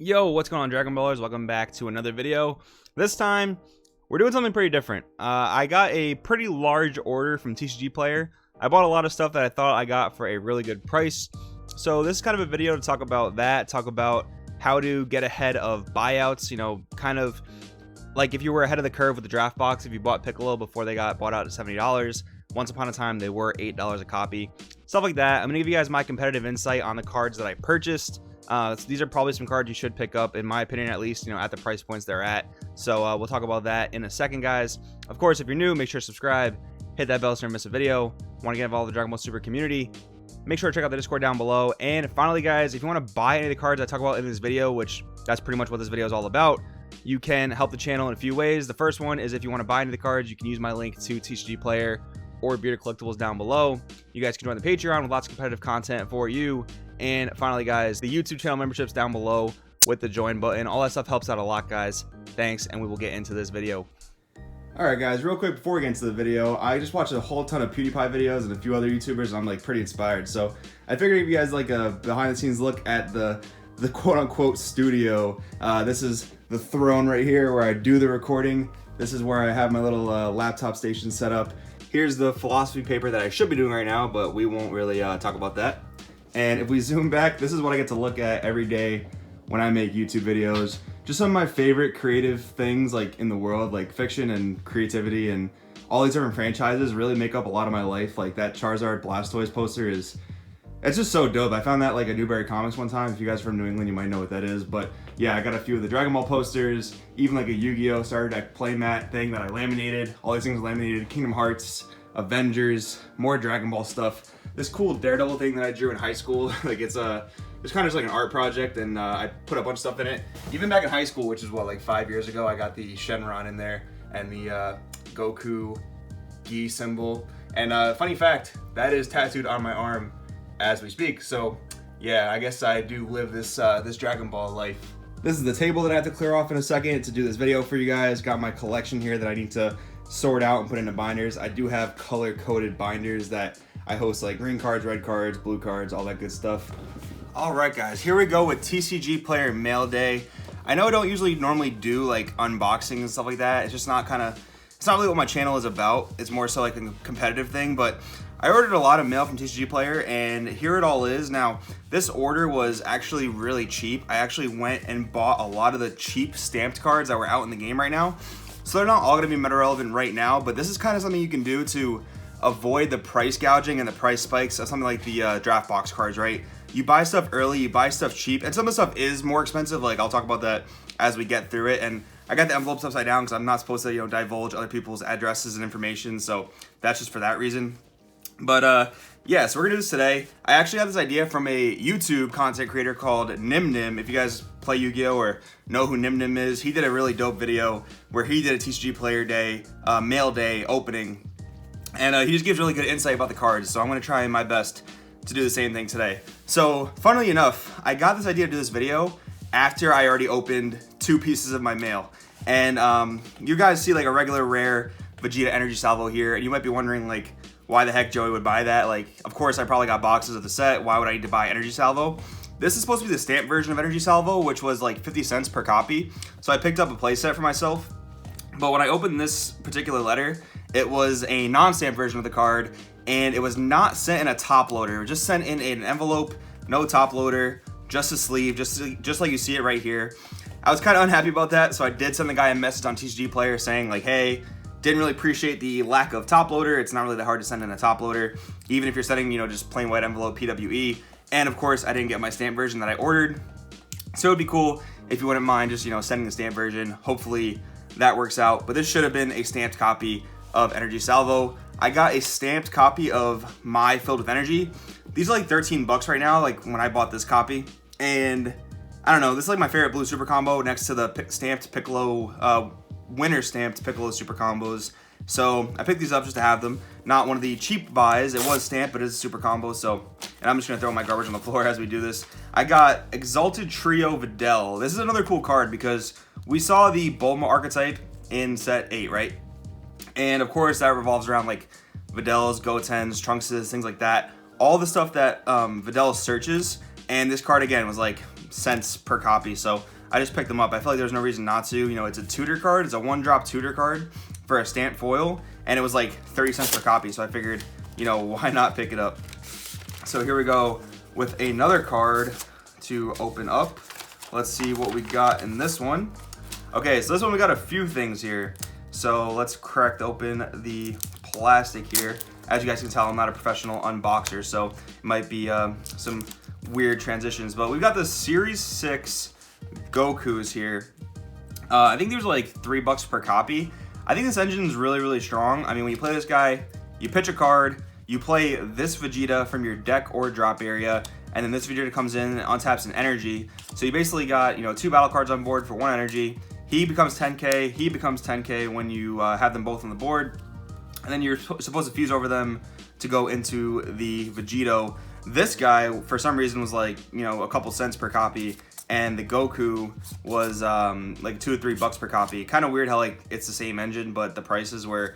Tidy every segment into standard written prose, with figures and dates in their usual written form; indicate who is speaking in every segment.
Speaker 1: Yo, what's going on, Dragon Ballers? Welcome back to another video. This time, we're doing something pretty different. I got a pretty large order from TCG Player. I bought a lot of stuff that I thought I got for a really good price. So this is kind of a video to talk about that, talk about how to get ahead of buyouts, you know, kind of like if you were ahead of the curve with the draft box, if you bought Piccolo before they got bought out at $70. Once upon a time, they were $8 a copy. Stuff like that. I'm going to give you guys my competitive insight on the cards that I purchased. So these are probably some cards you should pick up, in my opinion, at least, you know, at the price points they're at. So we'll talk about that in a second, guys. Of course, if you're new, make sure to subscribe, hit that bell so you don't miss a video. Want to get involved with the Dragon Ball Super community, make sure to check out the Discord down below. And finally, guys, if you want to buy any of the cards I talk about in this video, which that's pretty much what this video is all about, you can help the channel in a few ways. The first one is if you want to buy any of the cards, you can use my link to TCG Player or Bearded Collectibles down below. You guys can join the Patreon with lots of competitive content for you. And finally, guys, the YouTube channel memberships down below with the join button. All that stuff helps out a lot, guys. Thanks, and we will get into this video.
Speaker 2: Alright guys, real quick before we get into the video, I just watched a whole ton of PewDiePie videos and a few other YouTubers, and I'm like pretty inspired. So I figured I'd give you guys like a behind the scenes look at the quote-unquote studio. This is the throne right here where I do the recording. This is where I have my little laptop station set up. Here's the philosophy paper that I should be doing right now, but we won't really talk about that. And if we zoom back, this is what I get to look at every day when I make YouTube videos. Just some of my favorite creative things like in the world, like fiction and creativity and all these different franchises really make up a lot of my life. Like that Charizard Blastoise poster it's just so dope. I found that like at Newberry Comics one time. If you guys are from New England, you might know what that is. But yeah, I got a few of the Dragon Ball posters, even like a Yu-Gi-Oh! Starter Deck playmat thing that I laminated. All these things laminated, Kingdom Hearts, Avengers, more Dragon Ball stuff. This cool Daredevil thing that I drew in high school, like it's kind of just like an art project, and I put a bunch of stuff in it. Even back in high school, which is what, like 5 years ago, I got the Shenron in there and the Goku gi symbol. And funny fact, that is tattooed on my arm as we speak. So yeah, I guess I do live this this Dragon Ball life. This is the table that I have to clear off in a second to do this video for you guys. Got my collection here that I need to sort out and put into binders. I do have color-coded binders that I host, like green cards, red cards, blue cards, all that good stuff. Alright guys, here we go with TCG Player Mail Day. I know I don't usually normally do like unboxing and stuff like that. It's just not it's not really what my channel is about. It's more so like a competitive thing, but I ordered a lot of mail from TCG Player, and here it all is. Now, this order was actually really cheap. I actually went and bought a lot of the cheap stamped cards that were out in the game right now. So they're not all going to be meta relevant right now, but this is kind of something you can do to avoid the price gouging and the price spikes of something like the draft box cards, right? You buy stuff early, you buy stuff cheap, and some of the stuff is more expensive. Like, I'll talk about that as we get through it. And I got the envelopes upside down because I'm not supposed to, you know, divulge other people's addresses and information, so that's just for that reason. But yeah, so we're gonna do this today. I actually have this idea from a YouTube content creator called Nimnim. If you guys play Yu-Gi-Oh! Or know who Nimnim is, he did a really dope video where he did a TCG Player Day, mail day opening. And he just gives really good insight about the cards, so I'm going to try my best to do the same thing today. So, funnily enough, I got this idea to do this video after I already opened 2 pieces of my mail. And you guys see like a regular rare Vegeta Energy Salvo here, and you might be wondering like, why the heck Joey would buy that? Like, of course I probably got boxes of the set, why would I need to buy Energy Salvo? This is supposed to be the stamped version of Energy Salvo, which was like 50 cents per copy. So I picked up a playset for myself. But when I opened this particular letter, it was a non-stamped version of the card, and it was not sent in a top loader. It was just sent in an envelope, no top loader, just a sleeve, just like you see it right here. I was kind of unhappy about that, so I did send the guy a message on TCG Player saying like, hey, didn't really appreciate the lack of top loader. It's not really that hard to send in a top loader, even if you're sending, you know, just plain white envelope PWE. And of course, I didn't get my stamped version that I ordered. So it'd be cool if you wouldn't mind just, you know, sending the stamped version. Hopefully that works out. But this should have been a stamped copy of Energy Salvo. I got a stamped copy of My Filled with Energy. These are like 13 bucks right now, like when I bought this copy. And I don't know, this is like my favorite blue super combo next to the stamped Piccolo, winter stamped Piccolo super combos. So I picked these up just to have them. Not one of the cheap buys. It was stamped, but it's a super combo. So, and I'm just gonna throw my garbage on the floor as we do this. I got Exalted Trio Videl. This is another cool card because we saw the Bulma archetype in set 8, right? And of course that revolves around like Videls, Gotens, Trunkses, things like that. All the stuff that Videl searches. And this card again was like cents per copy, so I just picked them up. I feel like there's no reason not to. You know, it's a tutor card. It's a 1-drop tutor card for a stamped foil, and it was like 30 cents per copy, so I figured, you know, why not pick it up? So here we go with another card to open up. Let's see what we got in this one. Okay, so this one we got a few things here. So let's crack open the plastic here. As you guys can tell, I'm not a professional unboxer, so it might be some weird transitions. But we've got the Series 6 Gokus here. I think there's like $3 per copy. I think this engine is really, really strong. I mean, when you play this guy, you pitch a card, you play this Vegeta from your deck or drop area, and then this Vegeta comes in and untaps an energy. So you basically got, you know, 2 battle cards on board for 1 energy. He becomes 10k, he becomes 10k when you have them both on the board. And then you're supposed to fuse over them to go into the Vegito. This guy, for some reason, was like, you know, a couple cents per copy. And the Goku was like $2 to $3 per copy. Kind of weird how like it's the same engine, but the prices were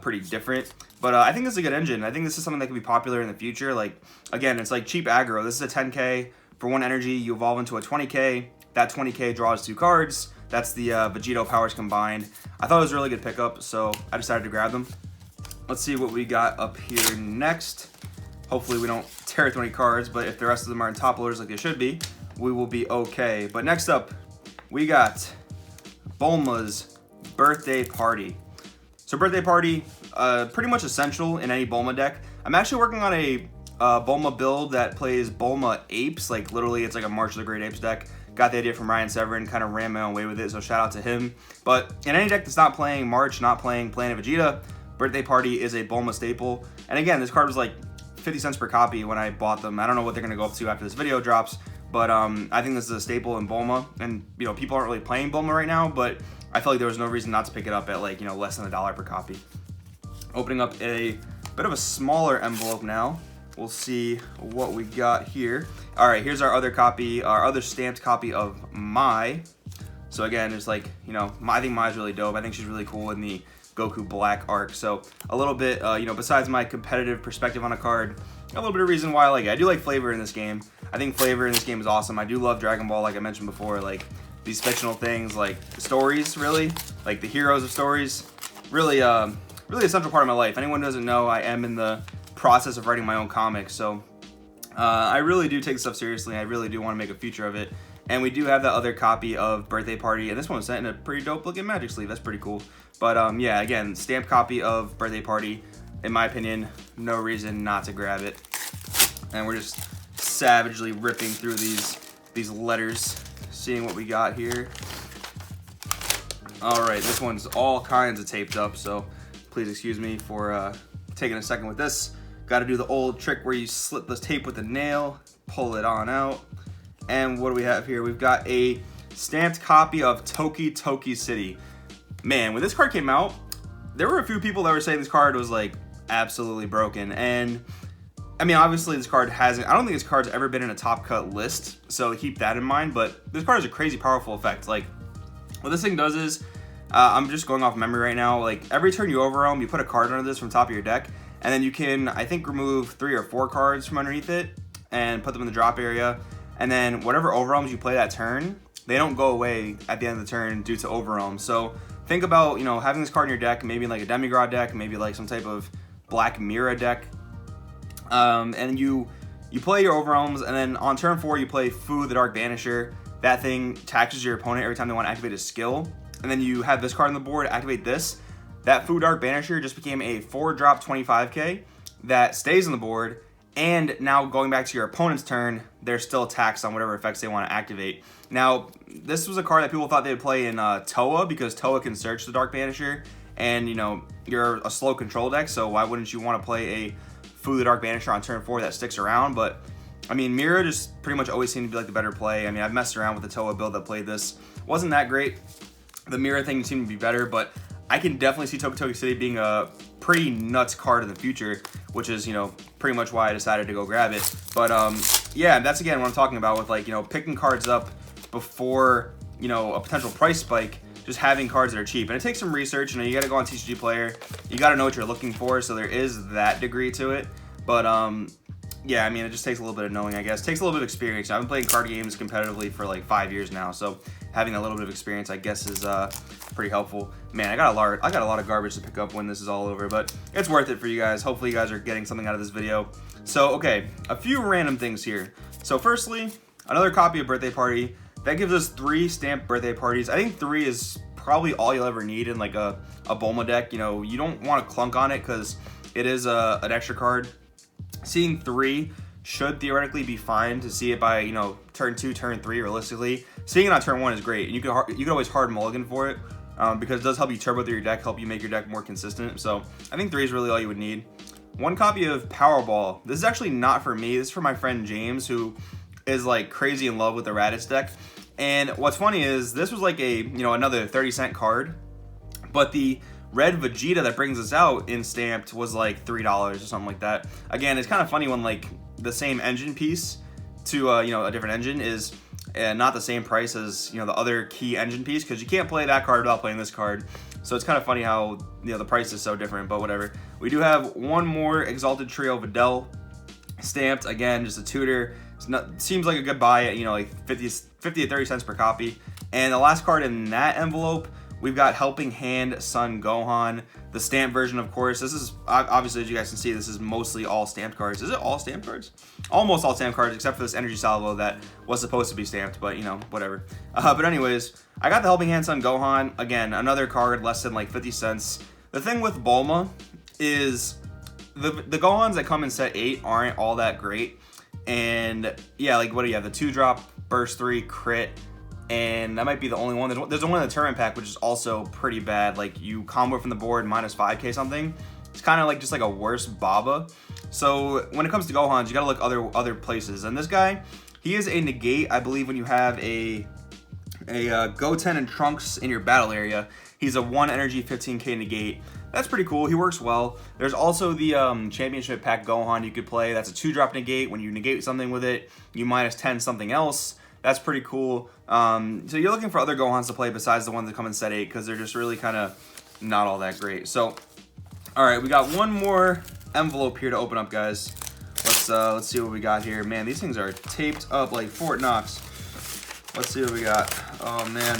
Speaker 2: pretty different. But I think this is a good engine. I think this is something that could be popular in the future. Like, again, it's like cheap aggro. This is a 10k. For 1 energy, you evolve into a 20k. That 20k draws 2 cards. That's the Vegito powers combined. I thought it was a really good pickup, so I decided to grab them. Let's see what we got up here next. Hopefully we don't tear through any cards, but if the rest of them are in top loaders like they should be, we will be okay. But next up, we got Bulma's Birthday Party. So Birthday Party, pretty much essential in any Bulma deck. I'm actually working on a Bulma build that plays Bulma Apes. Like literally, it's like a March of the Great Apes deck. Got the idea from Ryan Severin, kind of ran my own way with it, so shout out to him. But in any deck that's not playing March, not playing Planet Vegeta, Birthday Party is a Bulma staple. And again, this card was like 50 cents per copy when I bought them. I don't know what they're going to go up to after this video drops, but I think this is a staple in Bulma. And, you know, people aren't really playing Bulma right now, but I felt like there was no reason not to pick it up at like, you know, less than $1 per copy. Opening up a bit of a smaller envelope now. We'll see what we got here. All right, here's our other copy, our other stamped copy of Mai. So again, it's like, you know, I think Mai's really dope. I think she's really cool in the Goku Black arc. So a little bit, you know, besides my competitive perspective on a card, a little bit of reason why I like it. I do like flavor in this game. I think flavor in this game is awesome. I do love Dragon Ball, like I mentioned before, like these fictional things, like stories, really, like the heroes of stories, really, really a central part of my life. Anyone who doesn't know, I am in the process of writing my own comics, so I really do take this stuff seriously. I really do want to make a feature of it. And we do have that other copy of Birthday Party, and this one was sent in a pretty dope looking magic sleeve. That's pretty cool. But yeah, again, stamped copy of Birthday Party. In my opinion, no reason not to grab it. And we're just savagely ripping through these letters, seeing what we got here. All right, this one's all kinds of taped up, so please excuse me for taking a second with this. Got to do the old trick where you slit the tape with a nail, pull it on out. And what do we have here? We've got a stamped copy of Toki Toki City. Man, when this card came out, there were a few people that were saying this card was like absolutely broken. And I mean, obviously this card hasn't, I don't think this card's ever been in a top cut list, so keep that in mind. But this card has a crazy powerful effect. Like, what this thing does is, I'm just going off memory right now, like every turn you overwhelm, you put a card under this from top of your deck, and then you can, I think, remove 3 or 4 cards from underneath it and put them in the drop area. And then whatever overwhelms you play that turn, they don't go away at the end of the turn due to overwhelm. So think about, you know, having this card in your deck, maybe like a Demigod deck, maybe like some type of Black Mira deck. And you play your overwhelms, and then on turn 4 you play Fu the Dark Banisher. That thing taxes your opponent every time they want to activate a skill. And then you have this card on the board, activate this. That Fu Dark Banisher just became a 4-drop 25k that stays on the board, and now going back to your opponent's turn, they're still taxed on whatever effects they want to activate. Now, this was a card that people thought they would play in Toa, because Toa can search the Dark Banisher, and you know, you're a slow control deck, so why wouldn't you want to play a Fu the Dark Banisher on turn 4 that sticks around? But I mean, Mira just pretty much always seemed to be like the better play. I mean, I've messed around with the Toa build that played this. Wasn't that great. The Mira thing seemed to be better, but I can definitely see Toki Toki City being a pretty nuts card in the future, which is, you know, pretty much why I decided to go grab it. But yeah, that's again what I'm talking about with, like, you know, picking cards up before, you know, a potential price spike, just having cards that are cheap. And it takes some research, you know, you got to go on TCG Player, you got to know what you're looking for, so there is that degree to it. But
Speaker 1: yeah, I mean, it just takes a little bit of knowing, I guess. It takes a little bit of experience. I've been playing card games competitively for like 5 years now, so having a little bit of experience, I guess, is pretty helpful. Man, I got a lot of garbage to pick up when this is all over, but it's worth it for you guys. Hopefully you guys are getting something out of this video. So, okay, a few random things here. So firstly, another copy of Birthday Party. That gives us 3 stamped birthday parties. I think 3 is probably all you'll ever need in like a Bulma deck. You know, you don't want to clunk on it because it is an extra card. Seeing 3 should theoretically be fine to see it by, you know, turn 2, turn 3 realistically. Seeing it on turn 1 is great. And you can always hard mulligan for it because it does help you turbo through your deck, help you make your deck more consistent. So I think 3 is really all you would need. 1 copy of Powerball. This is actually not for me. This is for my friend James, who is like crazy in love with the Raditz deck. And what's funny is this was like a, you know, another 30-cent card, but the red Vegeta that brings us out in stamped was like $3 or something like that. Again, it's kind of funny when like the same engine piece to you know, a different engine is not the same price as, you know, the other key engine piece, because you can't play that card without playing this card. So it's kind of funny how, you know, the price is so different, but whatever. We do have 1 more Exalted Trio Videl stamped. Again, just a tutor. Seems like a good buy at, you know, like 50 to 30 cents per copy. And the last card in that envelope, we've got Helping Hand Son Gohan, the stamped version, of course. This is, obviously, as you guys can see, this is mostly all stamped cards. Is it all stamped cards? Almost all stamped cards, except for this Energy Salvo that was supposed to be stamped, but, you know, whatever. But anyways, I got the Helping Hand Son Gohan. Again, another card, less than like 50 cents. The thing with Bulma is the Gohans that come in set 8 aren't all that great. And yeah, like, what do you have? The 2-drop, burst 3, crit, and that might be the only one. There's one in the tournament pack, which is also pretty bad. Like, you combo from the board minus 5k something. It's kind of like just like a worse Baba. So when it comes to Gohans, you gotta look other places. And this guy, he is a negate, I believe, when you have a Goten and Trunks in your battle area. He's a 1 energy 15k negate. That's pretty cool. He works well. There's also the Championship Pack Gohan you could play. That's a 2-drop negate. When you negate something with it, you minus 10 something else. That's pretty cool. So you're looking for other Gohans to play besides the ones that come in set 8, because they're just really kind of not all that great. So, all right, we got 1 more envelope here to open up, guys. Let's see what we got here. Man, these things are taped up like Fort Knox. Let's see what we got. Oh man.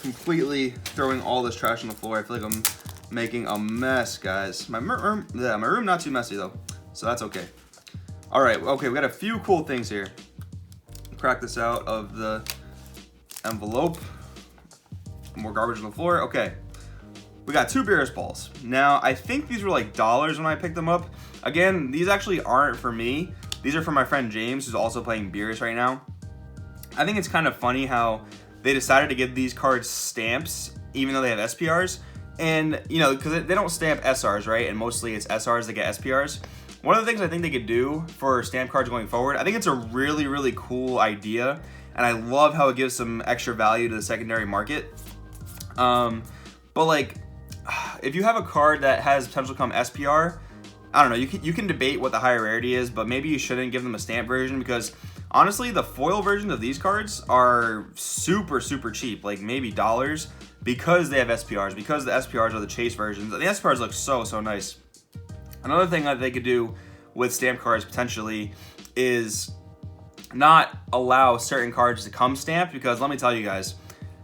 Speaker 1: Completely throwing all this trash on the floor. I feel like I'm making a mess, guys. My room not too messy though, so that's okay. All right, okay, we got a few cool things here. Crack this out of the envelope. More garbage on the floor. Okay, we got 2 Beerus balls. Now, I think these were like dollars when I picked them up. Again, these actually aren't for me. These are for my friend James, who's also playing Beerus right now. I think it's kind of funny how they decided to give these cards stamps, even though they have SPRs. And, you know, because they don't stamp SRs, right? And mostly it's SRs that get SPRs. One of the things I think they could do for stamp cards going forward, I think it's a really, really cool idea. And I love how it gives some extra value to the secondary market. But, like, if you have a card that has potential to become SPR, I don't know, you can debate what the higher rarity is, but maybe you shouldn't give them a stamp version, because honestly, the foil versions of these cards are super, super cheap, like maybe dollars, because they have SPRs, because the SPRs are the chase versions. The SPRs look so, so nice. Another thing that they could do with stamp cards potentially is not allow certain cards to come stamped, because let me tell you guys,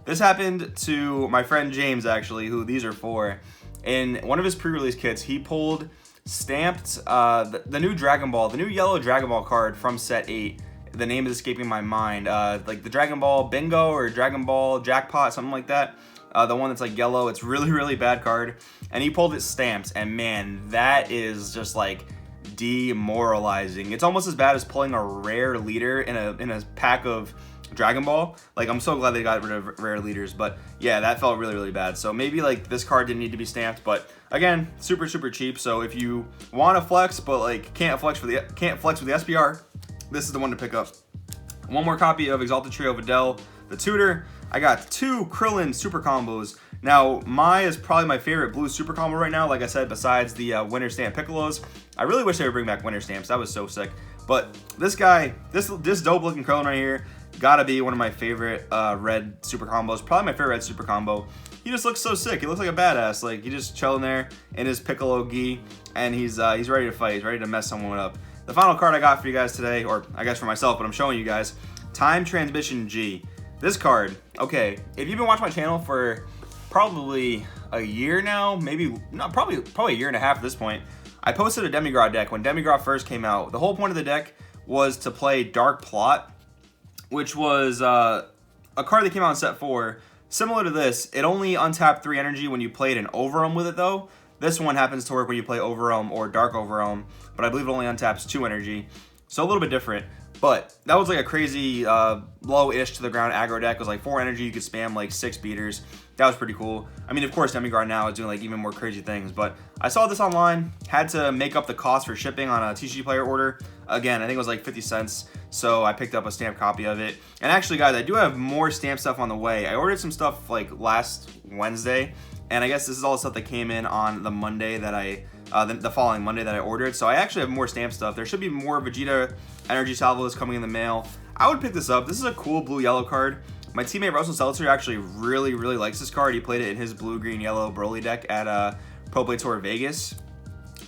Speaker 1: this happened to my friend James, actually, who these are for. In one of his pre-release kits, he pulled stamped the new Dragon Ball, the new yellow Dragon Ball card from set 8. The name is escaping my mind. Like the Dragon Ball Bingo or Dragon Ball Jackpot, something like that. The one that's like yellow. It's really, really bad card. And he pulled it stamped, and man, that is just like demoralizing. It's almost as bad as pulling a rare leader in a pack of Dragon Ball. Like, I'm so glad they got rid of rare leaders, but yeah, that felt really, really bad. So maybe like this card didn't need to be stamped, but again, super, super cheap. So if you want to flex but like can't flex with the SPR, this is the one to pick up. 1 more copy of Exalted Trio Videl, the tutor. I got 2 Krillin super combos. Now, Mai is probably my favorite blue super combo right now, like I said, besides the Winter Stamp Piccolos. I really wish they would bring back Winter Stamps. That was so sick. But this guy, this dope looking Krillin right here, gotta be one of my favorite red super combos. Probably my favorite red super combo.
Speaker 2: he just looks so sick. He looks like a badass. Like, he just chilling there in his piccolo gi, and he's ready to fight. He's ready to mess someone up. The final card I got for you guys today, or I guess for myself, but I'm showing you guys, Time Transmission G. This card, okay, if you've been watching my channel for probably a year now, maybe, not probably a year and a half at this point, I posted a Demigod deck when Demigod first came out. The whole point of the deck was to play Dark Plot, which was a card that came out in set 4. Similar to this, it only untapped 3 energy when you played an Overwhelm with it though. This one happens to work when you play Overwhelm or Dark Overwhelm, but I believe it only untaps 2 energy. So a little bit different. But that was like a crazy low-ish to the ground aggro deck. It was like 4 energy, you could spam like 6 beaters. That was pretty cool. I mean, of course, Demigod now is doing like even more crazy things, but I saw this online, had to make up the cost for shipping on a TCG Player order. Again, I think it was like 50 cents, so I picked up a stamped copy of it. And actually, guys, I do have more stamped stuff on the way. I ordered some stuff like last Wednesday, and I guess this is all the stuff that came in on the Monday that the following Monday that I ordered. So I actually have more stamped stuff. There should be more Vegeta Energy Salvos coming in the mail. I would pick this up. This is a cool blue-yellow card. My teammate Russell Seltzer actually really likes this card. He played it in his blue-green-yellow Broly deck at Pro Play Tour Vegas.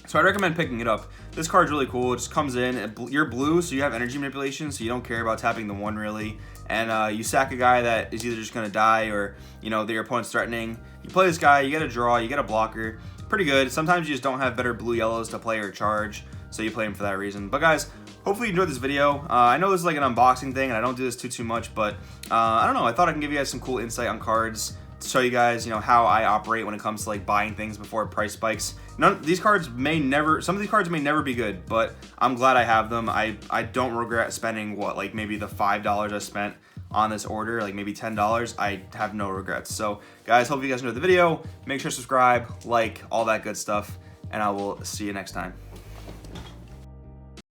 Speaker 2: So I recommend picking it up. This card's really cool. It just comes in. You're blue, so you have energy manipulation, so you don't care about tapping the 1 really. And you sack a guy that is either just going to die or, you know, that your opponent's threatening. You play this guy, you get a draw, you get a blocker. Pretty good. Sometimes you just don't have better blue-yellows to play or charge, so you play them for that reason. But guys, hopefully you enjoyed this video. I know this is like an unboxing thing, and I don't do this too much, but I don't know. I thought I can give you guys some cool insight on cards to show you guys, you know, how I operate when it comes to like buying things before price spikes. These cards may never, some of these cards may never be good, but I'm glad I have them. I don't regret spending what, like maybe the $5 I spent on this order, like maybe $10. I have no regrets. So guys, hope you guys enjoyed the video. Make sure to subscribe, like, all that good stuff, and I will see you next time.